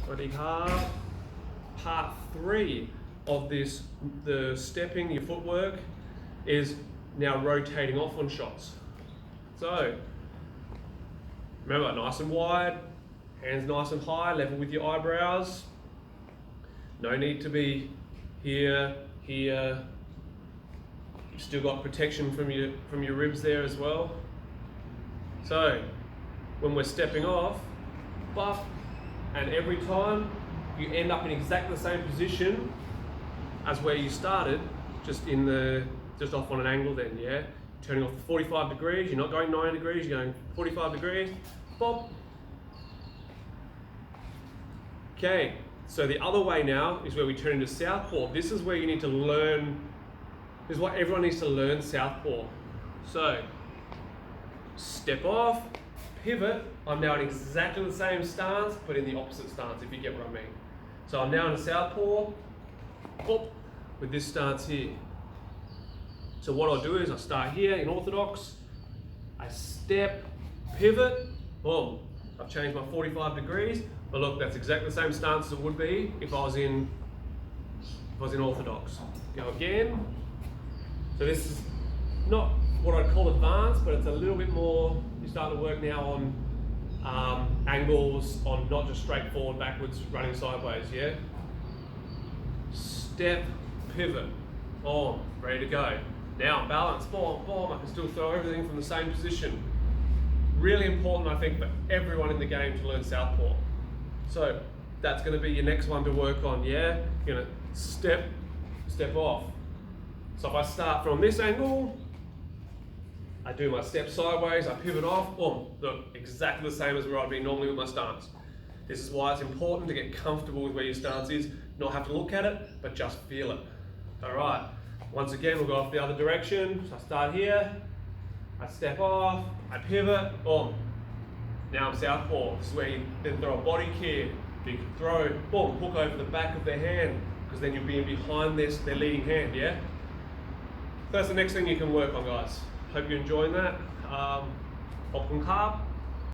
Swadika. Part 3 of this, the stepping, your footwork, is now rotating off on shots. So, remember, nice and wide, hands nice and high, level with your eyebrows. No need to be here. You've still got protection from your ribs there as well. So, when we're stepping off, buff, and every time you end up in exactly the same position as where you started, just off on an angle then, yeah? Turning off 45 degrees, you're not going 90 degrees, you're going 45 degrees, pop. Okay, so the other way now is where we turn into southpaw. This is where you need to learn, this is what everyone needs to learn, southpaw. So, step off, pivot, I'm now in exactly the same stance, but in the opposite stance, if you get what I mean. So I'm now in a southpaw, pop, with this stance here. So what I'll do is I start here in orthodox, I step, pivot, boom. I've changed my 45 degrees, but look, that's exactly the same stance as it would be if I was in orthodox. Go again. So this is not what I'd call advanced, but it's a little bit more, you're starting to work now on angles, on not just straight forward, backwards, running sideways, yeah? Step, pivot, boom, ready to go. Now balance, boom, boom, I can still throw everything from the same position. Really important, I think, for everyone in the game to learn southpaw. So that's gonna be your next one to work on, yeah? You're gonna step off. So if I start from this angle, I do my step sideways, I pivot off, boom, look, exactly the same as where I'd be normally with my stance. This is why it's important to get comfortable with where your stance is, not have to look at it, but just feel it. All right, once again, we'll go off the other direction. So I start here, I step off, I pivot, boom. Now I'm southpaw. This is where you then throw a body kick. You can throw, boom, hook over the back of their hand, because then you'll be behind their leading hand, yeah? So that's the next thing you can work on, guys. Hope you're enjoying that. Hop and carb.